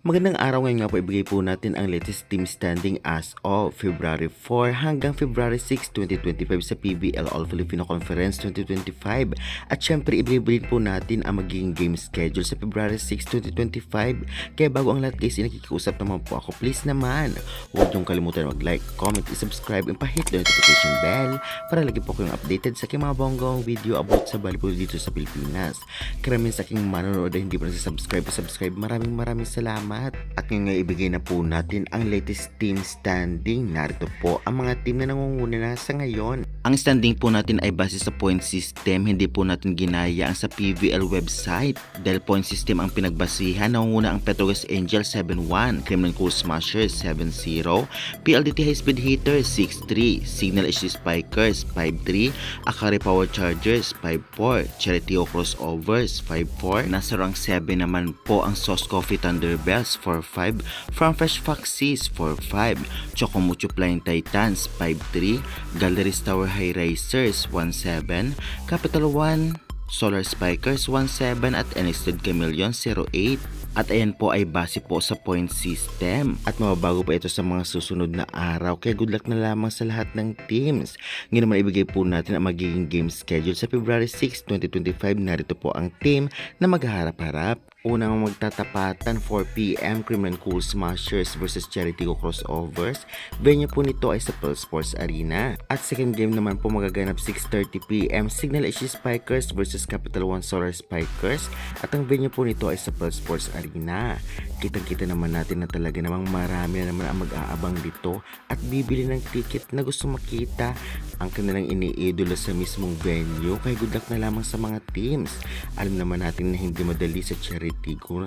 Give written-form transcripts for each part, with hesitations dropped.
Magandang araw, ngayon nga po ibigay po natin ang latest team standing as of February 4 hanggang February 6, 2025 sa PBL All Filipino Conference 2025. At syempre ibibigay po natin ang magiging game schedule sa February 6, 2025. Kaya bago ang lahat guys, nakikiusap naman po ako, please naman huwag niyong kalimutan mag-like, comment, subscribe, and pa-hit the notification bell para lagi po kayong updated sa aking mga bonggong video about sa volleyball dito sa Pilipinas. Karamihan sa aking manonood na hindi pa subscribe, maraming salamat. At ngayon ibigay na po natin ang latest team standing. Narito po ang mga team na nangunguna na sa ngayon. Ang standing po natin ay base sa point system, hindi po natin ginaya ang sa PVL website. Dahil point system ang pinagbasihan, nangunguna ang Petrogas Angel 7-1, Kremlin Cool Smashers 7-0, PLDT High Speed Hitters 6-3, Signal HC Spikers 5-3, Akari Power Chargers 5-4, Cheretio Crossovers 5-4. Nasa rank 7 naman po ang Sauce Coffee Thunderbells 4-5, From Fresh Foxes 4-5, Chocomucho Flying Titans 5-3, Galleries Tower High Racers 1-7, Capital One Solar Spikers 1-7 at Enlisted Chameleon 0-8. At ayan po ay base po sa point system at mababago pa ito sa mga susunod na araw, kaya good luck na lamang sa lahat ng teams. Ngayon naman ibigay po natin ang magiging game schedule sa February 6, 2025. Narito po ang team na magharap-harap. Unang magtatapatan 4pm Kremlin Cool Smashers versus Cheritigo Crossovers. Venue po nito ay sa Pearl Sports Arena. At second game naman po magaganap 6:30pm Signal HC Spikers versus Capital One Solar Spikers. At ang venue po nito ay sa Pearl Sports Arena. Kitang-kita naman natin na talaga namang marami na naman ang mag-aabang dito at bibili ng ticket na gusto makita ang kanilang iniidolo sa mismong venue. Kaya good luck na lamang sa mga teams. Alam naman natin na hindi madali sa Cheritigo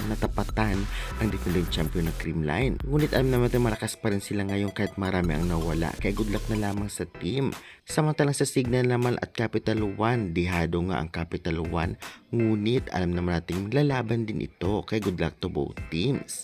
natapatan ang defending champion na Creamline. Ngunit alam naman natin malakas pa rin sila ngayon kahit marami ang nawala. Kaya good luck na lamang sa team. Samantalang sa Signal naman at Capital One, dihado nga ang Capital One. Ngunit alam naman natin lalaban din ito. Kaya good luck to both teams.